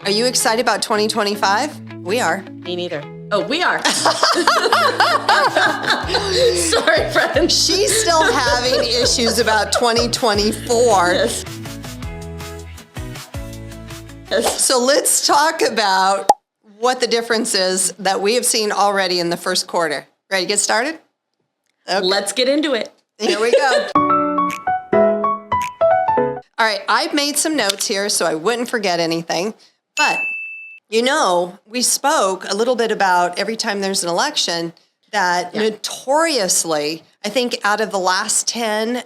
Are you excited about 2025? We are. Me neither. Oh, we are. Sorry, friend. She's still having issues about 2024. Yes. So let's talk about what the difference is that we have seen already in the first quarter. Ready to get started? Okay. Let's get into it. Here we go. All right, I've made some notes here so I wouldn't forget anything. But, we spoke a little bit about every time there's an election that notoriously, I think out of the last 10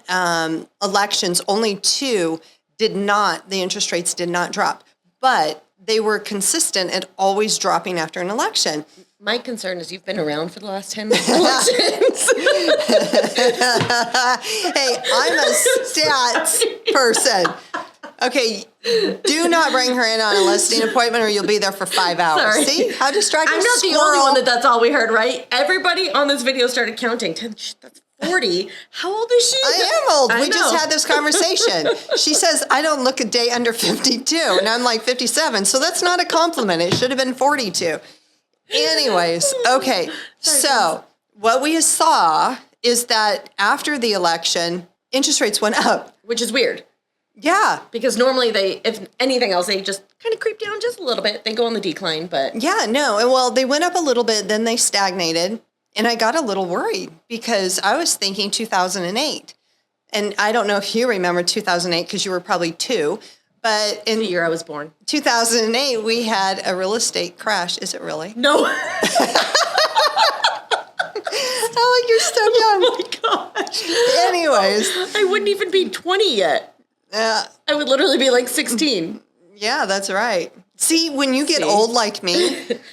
elections, only 2 the interest rates did not drop. But they were consistent at always dropping after an election. My concern is you've been around for the last 10 elections. Hey, I'm a stats person. Okay, do not bring her in on a listing appointment or you'll be there for 5 hours. Sorry. See how distracting. I'm not the only one that's all we heard, right? Everybody on this video started counting. 10, that's 40. How old is she? I am old. We just had this conversation. She says, I don't look a day under 52. And I'm like 57. So that's not a compliment. It should have been 42. Anyways, okay. So what we saw is that after the election, interest rates went up. Which is weird. Yeah. Because normally if anything else, they just kind of creep down just a little bit. They go on the decline, but. Yeah, no. Well, they went up a little bit, then they stagnated. And I got a little worried because I was thinking 2008. And I don't know if you remember 2008 because you were probably 2. But in the year I was born. 2008, we had a real estate crash. Is it really? No. Oh, you're so young. Oh, my gosh. Anyways. I wouldn't even be 20 yet. I would literally be like 16. Yeah, that's right. See, when you get old like me,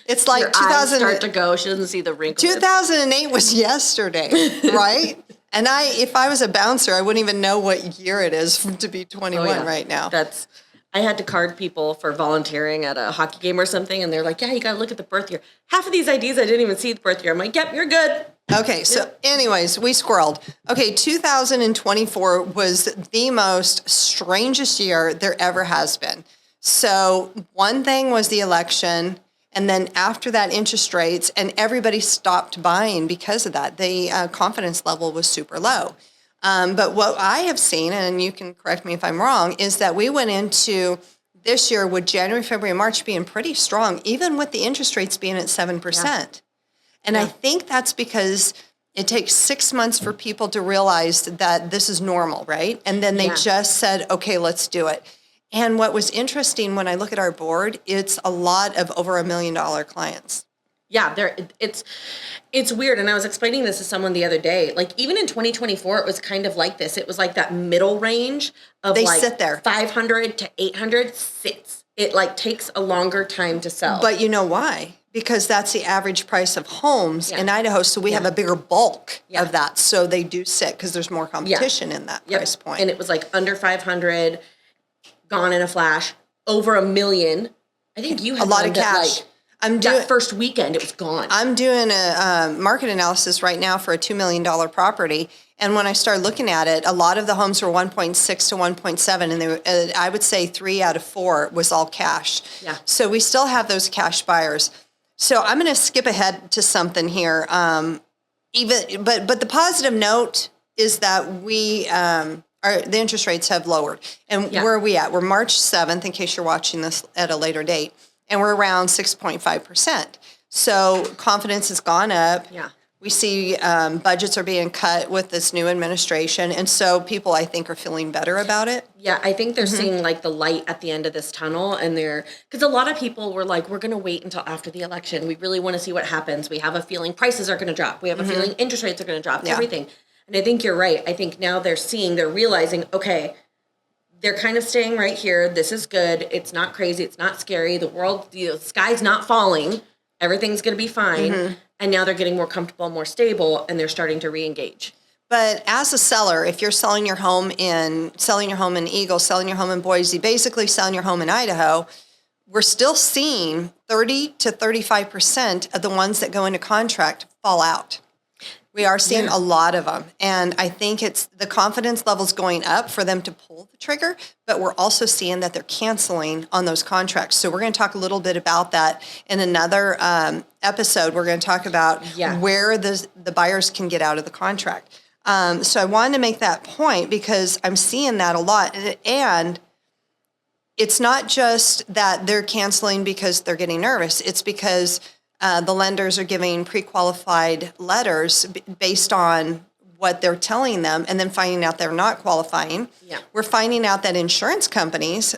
it's like Your 2000. eyes start to go. She doesn't see the wrinkles. 2008 was yesterday, right? And if I was a bouncer, I wouldn't even know what year it is to be 21 right now. I had to card people for volunteering at a hockey game or something, and they're like, yeah, you got to look at the birth year. Half of these IDs, I didn't even see the birth year. I'm like, yep, you're good. Okay, so anyways, we squirreled. Okay, 2024 was the most strangest year there ever has been. So one thing was the election, and then after that, interest rates, and everybody stopped buying because of that. The confidence level was super low. But what I have seen, and you can correct me if I'm wrong, is that we went into this year with January, February, March being pretty strong, even with the interest rates being at 7%. Yeah. And I think that's because it takes 6 months for people to realize that this is normal, right? And then they just said, okay, let's do it. And what was interesting when I look at our board, it's a lot of over $1 million clients. Yeah, it's weird. And I was explaining this to someone the other day. Like even in 2024, it was kind of like this. It was like that middle range of they sit there. 500 to 800 sits. It like takes a longer time to sell. But you know why? Because that's the average price of homes in Idaho. So we have a bigger bulk of that. So they do sit because there's more competition in that price point. And it was like under 500, gone in a flash, over $1 million. I think you had a lot of cash. That first weekend, it was gone. I'm doing a market analysis right now for a $2 million property. And when I started looking at it, a lot of the homes were 1.6 to 1.7. And they were, I would say 3 out of 4 was all cash. Yeah. So we still have those cash buyers. So I'm going to skip ahead to something here. But the positive note is that the interest rates have lowered. And where are we at? We're March 7th, in case you're watching this at a later date. And we're around 6.5%. So confidence has gone up. Yeah. We see budgets are being cut with this new administration. And so people, I think, are feeling better about it. Yeah, I think they're seeing like the light at the end of this tunnel. And because a lot of people were like, we're going to wait until after the election. We really want to see what happens. We have a feeling prices are going to drop. We have a feeling interest rates are going to drop, everything. And I think you're right. I think now they're realizing, okay, they're kind of staying right here. This is good. It's not crazy. It's not scary. The world, the sky's not falling. Everything's going to be fine. And now they're getting more comfortable, more stable, and they're starting to re-engage. But as a seller, if you're selling your home in Eagle, selling your home in Boise, basically selling your home in Idaho, we're still seeing 30 to 35% of the ones that go into contract fall out. We are seeing a lot of them. And I think it's the confidence levels going up for them to pull the trigger, but we're also seeing that they're canceling on those contracts. So we're going to talk a little bit about that in another episode. We're going to talk about where the buyers can get out of the contract. So I wanted to make that point because I'm seeing that a lot. And it's not just that they're canceling because they're getting nervous. It's because the lenders are giving pre-qualified letters based on what they're telling them and then finding out they're not qualifying. Yeah. We're finding out that insurance companies,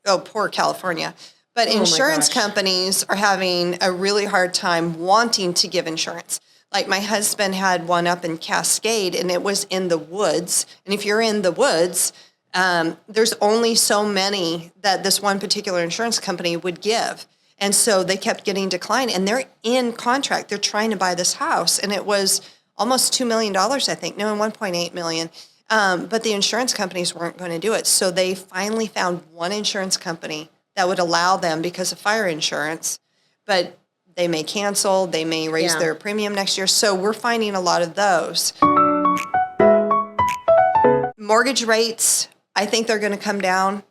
poor California, but insurance companies are having a really hard time wanting to give insurance. Like my husband had one up in Cascade and it was in the woods. And if you're in the woods, there's only so many that this one particular insurance company would give. And so they kept getting declined, and they're in contract. They're trying to buy this house, and it was almost $2 million, I think. No, $1.8 million. But the insurance companies weren't going to do it. So they finally found one insurance company that would allow them because of fire insurance, but they may cancel, they may raise their premium next year. So we're finding a lot of those. Mortgage rates, I think they're going to come down.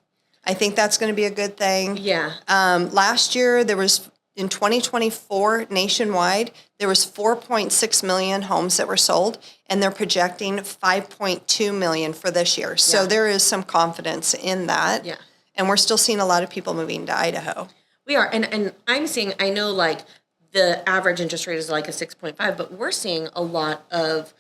I think that's going to be a good thing. Yeah. Last year, in 2024, nationwide, there was 4.6 million homes that were sold, and they're projecting 5.2 million for this year. So there is some confidence in that. Yeah. And we're still seeing a lot of people moving to Idaho. We are. And I'm seeing, I know like the average interest rate is like a 6.5, but we're seeing a lot of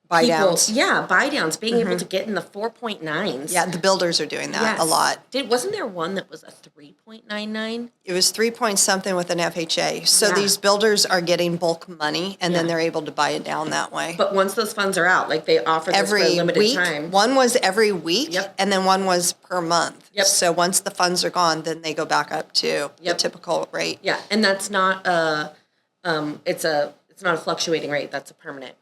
buy downs. Yeah, buy downs, being able to get in the 4.9s. Yeah, the builders are doing that a lot. Wasn't there one that was a 3.99? It was 3 point something with an FHA. So these builders are getting bulk money, and then they're able to buy it down that way. But once those funds are out, like they offer this for a limited time. One was every week, and then one was per month. Yep. So once the funds are gone, then they go back up to the typical rate. Yeah, and that's not it's not a fluctuating rate. That's a permanent.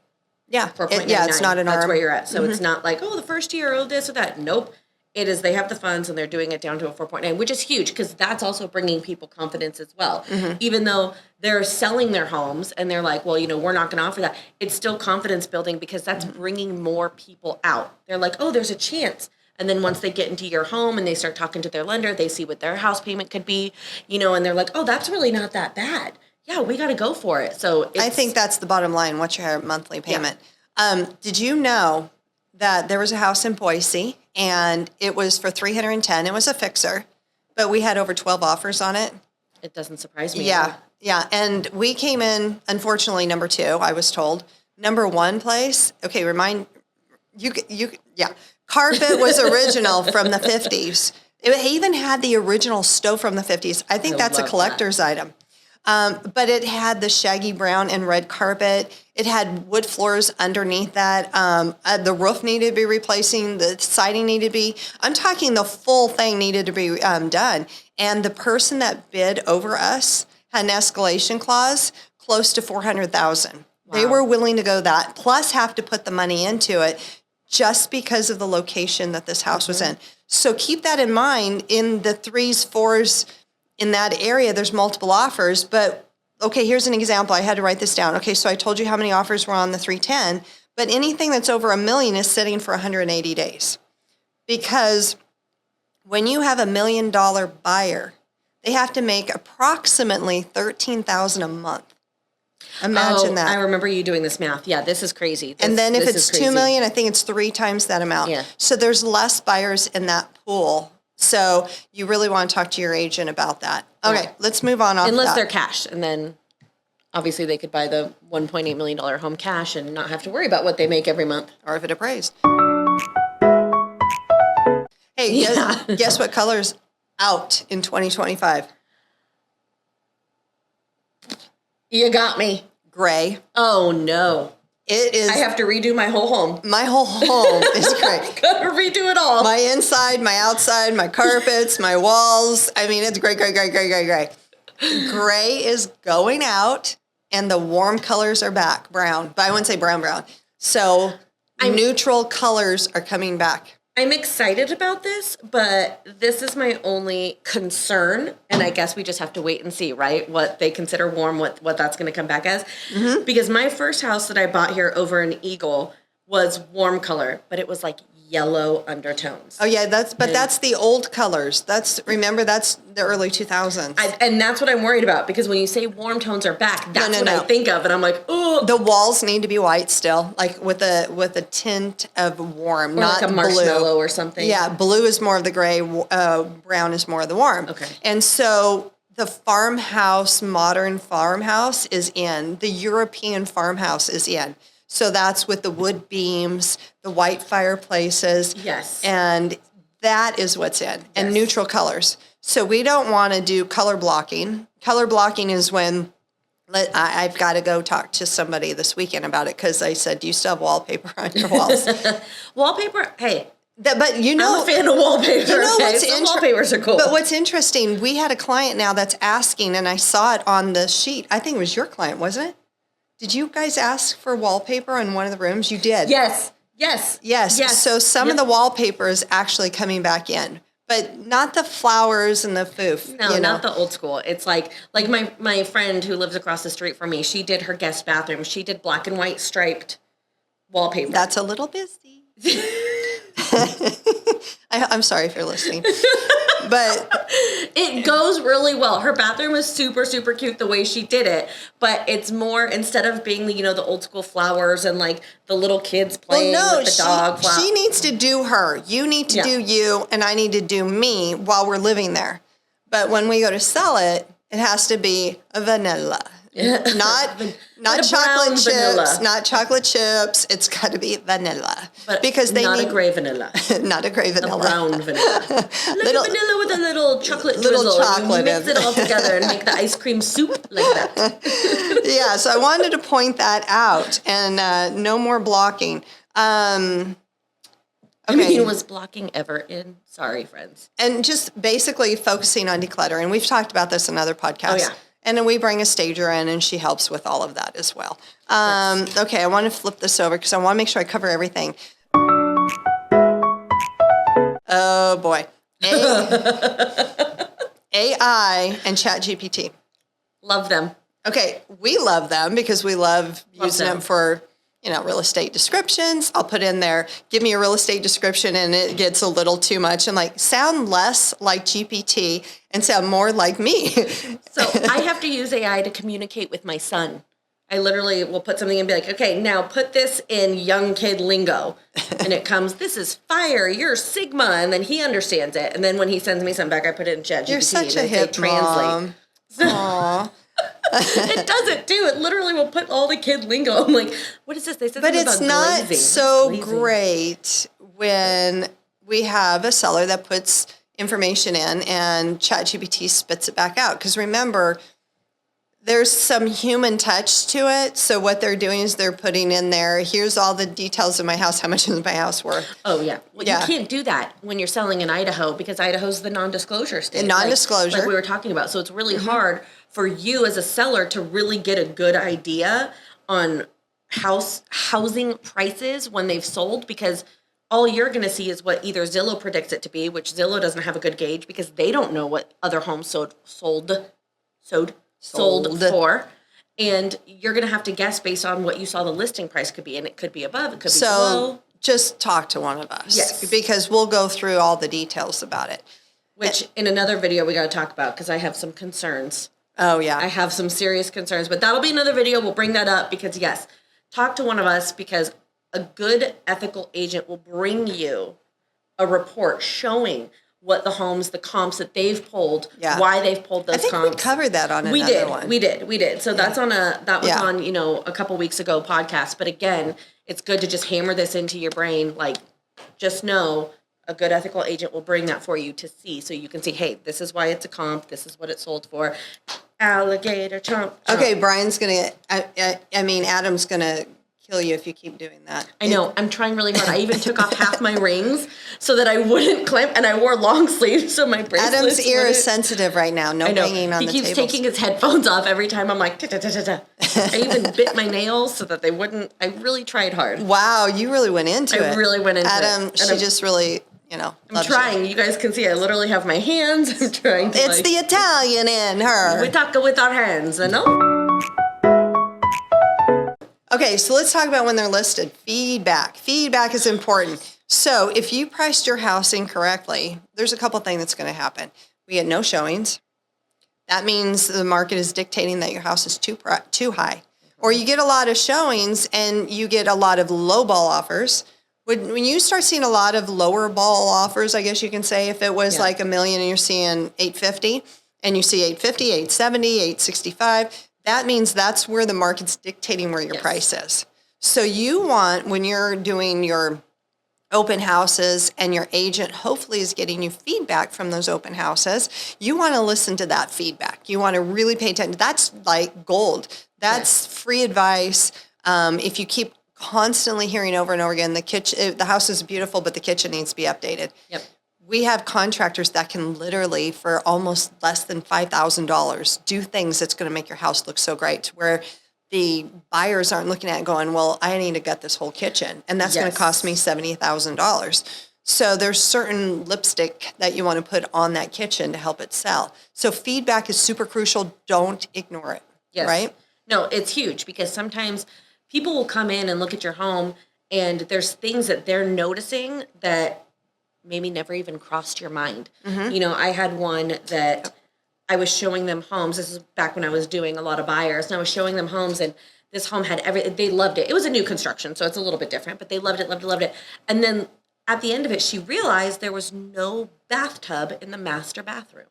Yeah, it's not an That's where you're at. So it's not like, the first year, this or that. Nope. It is, they have the funds and they're doing it down to a 4.9, which is huge because that's also bringing people confidence as well. Even though they're selling their homes and they're like, well, we're not going to offer that. It's still confidence building because that's bringing more people out. They're like, there's a chance. And then once they get into your home and they start talking to their lender, they see what their house payment could be, and they're like, that's really not that bad. Yeah, we got to go for it. So I think that's the bottom line. What's your monthly payment? Yeah. Did you know that there was a house in Boise and it was for $310? It was a fixer, but we had over 12 offers on it. It doesn't surprise me. Yeah. And we came in, unfortunately, number 2, I was told. Number 1 place, okay, carpet was original from the 50s. It even had the original stove from the 50s. I think that's a collector's item. But it had the shaggy brown and red carpet. It had wood floors underneath that. The roof needed to be replacing. The siding needed to be. I'm talking the full thing needed to be done. And the person that bid over us had an escalation clause close to $400,000. Wow. They were willing to go that, plus have to put the money into it just because of the location that this house was in. So keep that in mind. In the 3s, 4s, in that area, there's multiple offers, but okay, here's an example. I had to write this down. Okay, so I told you how many offers were on the 310, but anything that's over $1 million is sitting for 180 days. Because when you have $1 million buyer, they have to make approximately $13,000 a month. Imagine that. I remember you doing this math. Yeah, this is crazy. And then if it's $2 million, I think it's 3 times that amount. Yeah. So there's less buyers in that pool. So you really want to talk to your agent about that. Okay, let's move on off Unless that. they're cash, and then obviously they could buy the $1.8 million home cash and not have to worry about what they make every month. Or if it appraised. Hey, guess what color's out in 2025? You got me. Gray. Oh, no. It is. I have to redo my whole home. My whole home is gray. Gotta redo it all. My inside, my outside, my carpets, my walls. I mean, it's gray. Gray is going out, and the warm colors are back. Brown. But I wouldn't say brown. So neutral colors are coming back. I'm excited about this, but this is my only concern, and I guess we just have to wait and see, right? What they consider warm, what that's going to come back as. Mm-hmm. Because my first house that I bought here over in Eagle was warm color, but it was like yellow undertones. Oh yeah, that's the old colors. That's the early 2000s. And that's what I'm worried about, because when you say warm tones are back, that's what I think of, and I'm like, oh. The walls need to be white still, like with a tint of warm, or not like a marshmallow blue or something. Yeah, blue is more of the gray, brown is more of the warm. Okay. And so the modern farmhouse is in. The European farmhouse is in. So that's with the wood beams, the white fireplaces. Yes. And that is what's in. And neutral colors. So we don't want to do color blocking. Color blocking is when I've got to go talk to somebody this weekend about it, because I said, do you still have wallpaper on your walls? Wallpaper, hey. But I'm a fan of wallpaper. You know what's Some wallpapers are cool. But what's interesting, we had a client now that's asking, and I saw it on the sheet. I think it was your client, wasn't it? Did you guys ask for wallpaper in one of the rooms? You did. Yes. So some of the wallpaper is actually coming back in, but not the flowers and the foof. No, not the old school. It's like my friend who lives across the street from me. She did her guest bathroom. She did black and white striped wallpaper. That's a little busy. I'm sorry if you're listening, but it goes really well. Her bathroom is super, super cute the way she did it, but it's more, instead of being the old school flowers and like the little kids playing with the dog. She needs to do her. You need to do you, and I need to do me while we're living there. But when we go to sell it, it has to be a vanilla. Not chocolate chips, vanilla. Not chocolate chips. It's got to be vanilla, but because they not need a gray vanilla. Not a gray vanilla. A brown vanilla. Like a vanilla with a little chocolate drizzle. Chocolate. You mix it all together and make the ice cream soup like that. Yeah, so I wanted to point that out, and no more blocking. Okay. I mean, was blocking ever in? Sorry, friends. And just basically focusing on decluttering. And we've talked about this in other podcasts. Oh, yeah. And then we bring a stager in, and she helps with all of that as well. Okay, I want to flip this over because I want to make sure I cover everything. Oh, boy. AI and ChatGPT. Love them. Okay, we love them because we love using them for, real estate descriptions. I'll put in there, give me a real estate description, and it gets a little too much. I'm like, sound less like GPT and sound more like me. So I have to use AI to communicate with my son. I literally will put something and be like, okay, now put this in young kid lingo. And it comes, this is fire, you're Sigma. And then he understands it. And then when he sends me something back, I put it in ChatGPT. You're such a hip translate. Aww. It does it too. It literally will put all the kid lingo. I'm like, what is this? They said something about glazing. But it's not so great when we have a seller that puts information in and ChatGPT spits it back out. Because remember, there's some human touch to it. So what they're doing is they're putting in there, here's all the details of my house. How much is my house worth? Oh, yeah. Well, you can't do that when you're selling in Idaho, because Idaho's the non-disclosure state. Non-disclosure. Like we were talking about. So it's really hard for you as a seller to really get a good idea on housing prices when they've sold, because all you're going to see is what either Zillow predicts it to be, which Zillow doesn't have a good gauge because they don't know what other homes sold for. And you're going to have to guess based on what you saw the listing price could be. And it could be above, it could be below. Just talk to one of us. Yes. Because we'll go through all the details about it. Which in another video we got to talk about, because I have some concerns. Oh, yeah. I have some serious concerns. But that'll be another video. We'll bring that up because, yes, talk to one of us, because a good ethical agent will bring you a report showing what the homes, the comps that they've pulled, why they've pulled those comps. I think we covered that on another one. We did. So that's on that was on, a couple weeks ago podcast. But again, it's good to just hammer this into your brain. Like, just know a good ethical agent will bring that for you to see. So you can see, hey, this is why it's a comp. This is what it sold for. Alligator chomp. Okay, Brian's going to, Adam's going to kill you if you keep doing that. I know. I'm trying really hard. I even took off half my rings so that I wouldn't clamp, and I wore long sleeves so my bracelets. Adam's ear is sensitive right now. No banging on the tables. He keeps taking his headphones off every time. I'm like, ta-ta-ta-ta-ta. I even bit my nails so that they wouldn't. I really tried hard. Wow, you really went into it. I really went into Adam, it. she just really I'm trying. You guys can see I literally have my hands. I'm trying to It's the Italian in her. We talk with our hands, no? Okay, so let's talk about when they're listed. Feedback. Feedback is important. So if you priced your house incorrectly, there's a couple things that's going to happen. We get no showings. That means the market is dictating that your house is too high. Or you get a lot of showings and you get a lot of low ball offers. When you start seeing a lot of lower ball offers, I guess you can say, if it was like $1 million and you're seeing 850 and you see 850, 870, 865, that means that's where the market's dictating where your price is. So you want, when you're doing your open houses and your agent hopefully is getting you feedback from those open houses, you want to listen to that feedback. You want to really pay attention. That's like gold. That's free advice. If you keep constantly hearing over and over again, the house is beautiful, but the kitchen needs to be updated. Yep. We have contractors that can literally, for almost less than $5,000, do things that's going to make your house look so great, where the buyers aren't looking at it going, well, I need to gut this whole kitchen, and that's going to cost me $70,000. So there's certain lipstick that you want to put on that kitchen to help it sell. So feedback is super crucial. Don't ignore it. Yes. Right? No, it's huge, because sometimes people will come in and look at your home and there's things that they're noticing that maybe never even crossed your mind. Mm-hmm. I had one that I was showing them homes. This is back when I was doing a lot of buyers, and I was showing them homes, and this home had they loved it. It was a new construction, so it's a little bit different, but they loved it, loved it, loved it. And then at the end of it, she realized there was no bathtub in the master bathroom.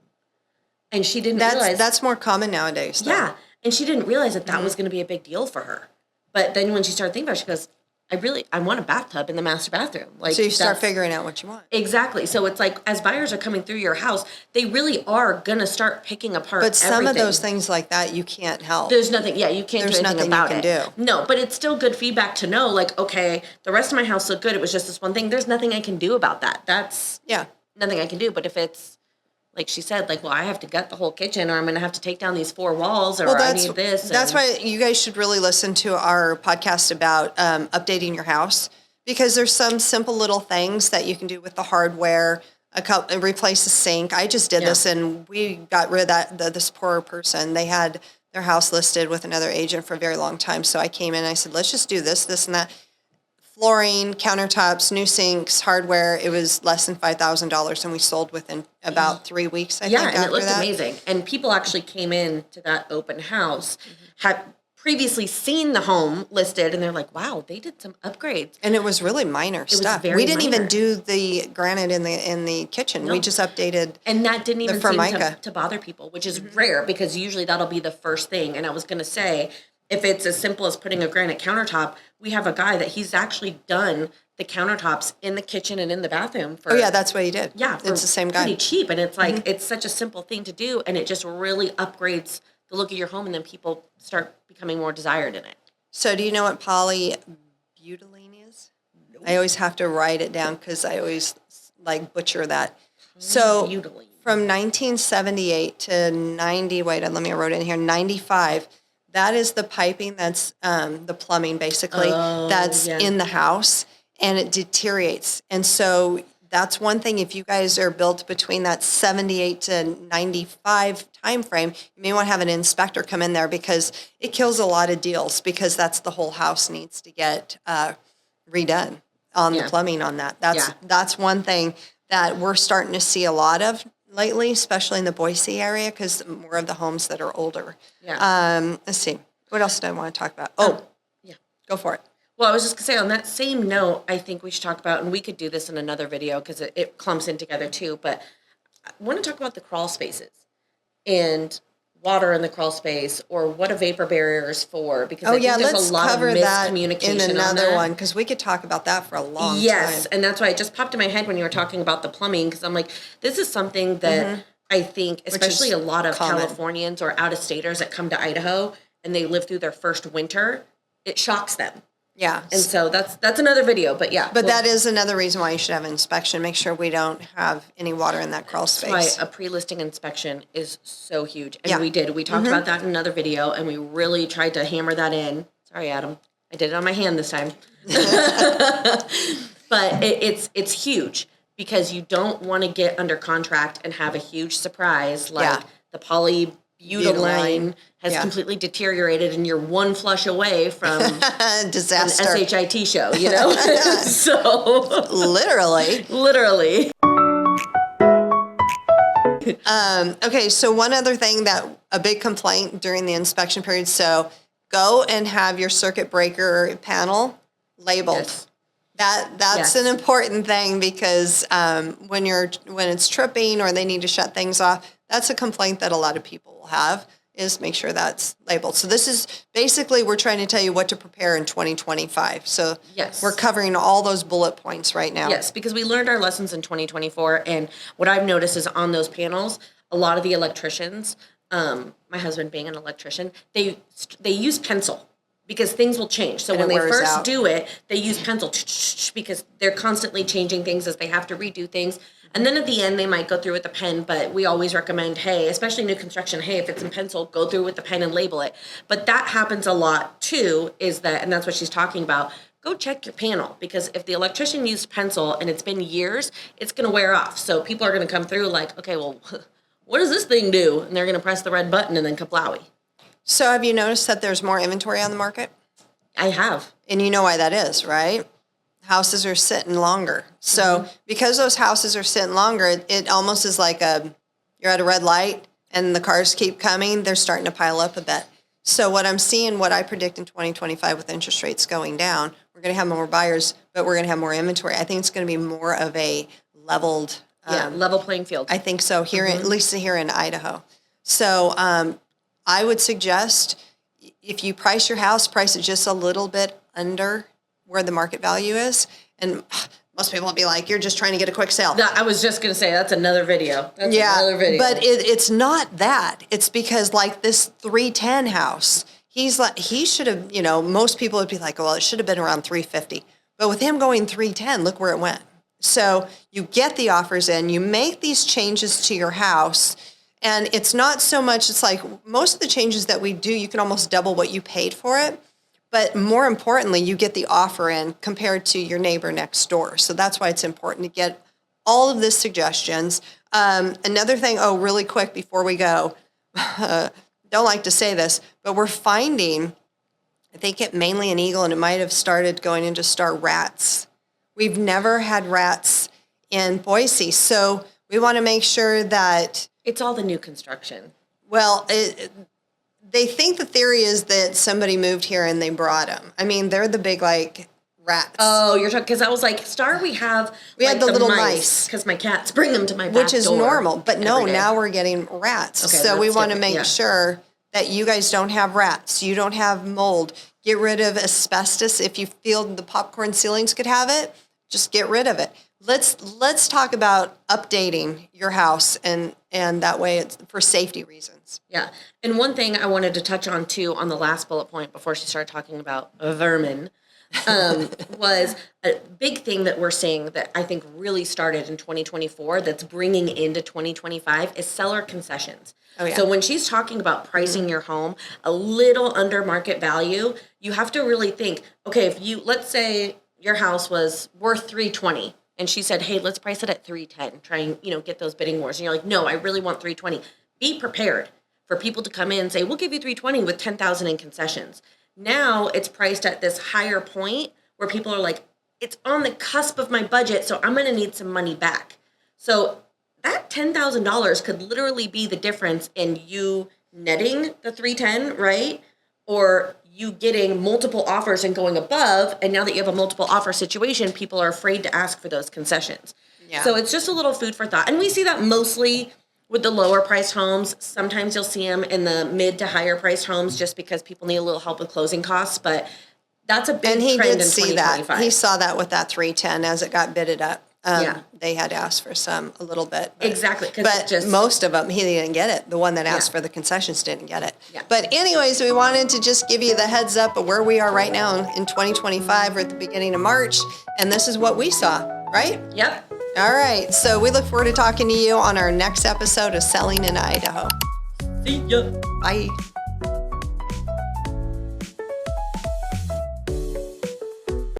And she didn't realize. That's more common nowadays, though. Yeah. And she didn't realize that was going to be a big deal for her. But then when she started thinking about it, she goes, I want a bathtub in the master bathroom. So you start figuring out what you want. Exactly. So it's like, as buyers are coming through your house, they really are going to start picking apart But some everything. of those things like that, you can't help. There's nothing, you can't do anything about it. There's nothing you can do. No, but it's still good feedback to know, like, okay, the rest of my house looked good. It was just this one thing. There's nothing I can do about that. That's nothing I can do. But if it's, like she said, like, well, I have to gut the whole kitchen, or I'm going to have to take down these 4 walls, or I need this. That's why you guys should really listen to our podcast about updating your house, because there's some simple little things that you can do with the hardware. Replace the sink. I just did this, and we got rid of this poor person. They had their house listed with another agent for a very long time. So I came in and I said, let's just do this, this, and that. Flooring, countertops, new sinks, hardware. It was less than $5,000, and we sold within about 3 weeks, I think, and after it looked that. amazing. And people actually came in to that open house, had previously seen the home listed, and they're like, wow, they did some upgrades. And it was really minor stuff. We didn't even do the granite in the kitchen. No. We just updated and that didn't even seem to bother people, which is rare, because usually that'll be the first thing. And I was going to say, if it's as simple as putting a granite countertop, we have a guy that he's actually done the countertops in the kitchen and in the bathroom. That's what he did. Yeah. It's the same guy. Pretty cheap. And it's like, it's such a simple thing to do, and it just really upgrades the look of your home, and then people start becoming more desired in it. So do you know what polybutylene is? Nope. I always have to write it down because I always butcher that. So from 1978 to 90, let me write it in here, 95, that is the piping that's the plumbing, basically, that's in the house, and it deteriorates. And so that's one thing. If you guys are built between that 78 to 95 time frame, you may want to have an inspector come in there, because it kills a lot of deals, because that's the whole house needs to get redone on the plumbing on that. That's one thing that we're starting to see a lot of lately, especially in the Boise area, because more of the homes that are older. Let's see. What else did I want to talk about? Go for it. Well, I was just going to say, on that same note, I think we should talk about, and we could do this in another video because it clumps in together too, but I want to talk about the crawl spaces and water in the crawl space, or what a vapor barrier is for, because I think there's a lot of miscommunication in another one, because we could talk about that for a long time. Yes, and that's why it just popped in my head when you were talking about the plumbing, because I'm like, this is something that I think, especially a lot of Californians or out-of-staters that come to Idaho and they live through their first winter, it shocks them. Yeah. And so that's another video, but yeah. But that is another reason why you should have an inspection. Make sure we don't have any water in that crawl space. That's why a pre-listing inspection is so huge. And we did. We talked about that in another video, and we really tried to hammer that in. Sorry, Adam. I did it on my hand this time. But it's huge. because you don't want to get under contract and have a huge surprise like the polybutylene has completely deteriorated and you're one flush away from disaster. an SHIT show, you know? So literally. Okay, so one other thing a big complaint during the inspection period, so go and have your circuit breaker panel labeled. Yes. That's an important thing because when it's tripping or they need to shut things off, that's a complaint that a lot of people will have, is make sure that's labeled. So this is basically, we're trying to tell you what to prepare in 2025. So we're covering all those bullet points right now. Yes, because we learned our lessons in 2024, and what I've noticed is on those panels, a lot of the electricians, my husband being an electrician, they use pencil. Because things will change. So when they first do it, they use pencil because they're constantly changing things as they have to redo things. And then at the end, they might go through with the pen, but we always recommend, hey, especially new construction, hey, if it's in pencil, go through with the pen and label it. But that happens a lot too, and that's what she's talking about. Go check your panel, because if the electrician used pencil and it's been years, it's going to wear off. So people are going to come through like, okay, well, what does this thing do? And they're going to press the red button and then kablowie. So have you noticed that there's more inventory on the market? I have. And you know why that is, right? Houses are sitting longer. So because those houses are sitting longer, it almost is like you're at a red light and the cars keep coming. They're starting to pile up a bit. So what I'm seeing, what I predict in 2025 with interest rates going down, we're going to have more buyers, but we're going to have more inventory. I think it's going to be more of a leveled. Level playing field. I think so, at least here in Idaho. So I would suggest if you price your house, price it just a little bit under where the market value is. And most people will be like, you're just trying to get a quick sale. I was just going to say, that's another video. But it's not that. It's because like this 310 house, he should have, most people would be like, well, it should have been around 350. But with him going 310, look where it went. So you get the offers in, you make these changes to your house. And it's not so much, it's like most of the changes that we do, you can almost double what you paid for it. But more importantly, you get the offer in compared to your neighbor next door. So that's why it's important to get all of the suggestions. Another thing, really quick before we go, don't like to say this, but we're finding, I think it mainly in Eagle, and it might have started going into Star, rats. We've never had rats in Boise. So we want to make sure that it's all the new construction. Well, they think the theory is that somebody moved here and they brought them. I mean, they're the big, rats. Oh, you're talking, because I was like, Star, we had the little mice. Because my cats bring them to my back door. Which is normal. But no, now we're getting rats. Okay, so we want to make sure that you guys don't have rats. You don't have mold. Get rid of asbestos. If you feel the popcorn ceilings could have it, just get rid of it. Let's talk about updating your house and that way it's for safety reasons. Yeah. And one thing I wanted to touch on too on the last bullet point before she started talking about vermin was a big thing that we're seeing that I think really started in 2024 that's bringing into 2025 is seller concessions. Oh, yeah. So when she's talking about pricing your home a little under market value, you have to really think, okay, let's say your house was worth $320. And she said, hey, let's price it at $310. Try and, get those bidding wars. And you're like, no, I really want $320. Be prepared for people to come in and say, we'll give you $320 with $10,000 in concessions. Now it's priced at this higher point where people are like, it's on the cusp of my budget, so I'm going to need some money back. So that $10,000 could literally be the difference in you netting the $310, right? Or you getting multiple offers and going above, and now that you have a multiple offer situation, people are afraid to ask for those concessions. Yeah. So it's just a little food for thought. And we see that mostly with the lower priced homes. Sometimes you'll see them in the mid to higher priced homes just because people need a little help with closing costs. But that's a big trend in 2025. And he did see that. He saw that with that 310 as it got bidded up. They had asked for a little bit. But, exactly. But most of them, he didn't get it. The one that asked for the concessions didn't get it. Yeah. But anyways, we wanted to just give you the heads up of where we are right now in 2025. We're at the beginning of March, and this is what we saw, right? Yep. All right. So we look forward to talking to you on our next episode of Selling in Idaho. See ya. Bye.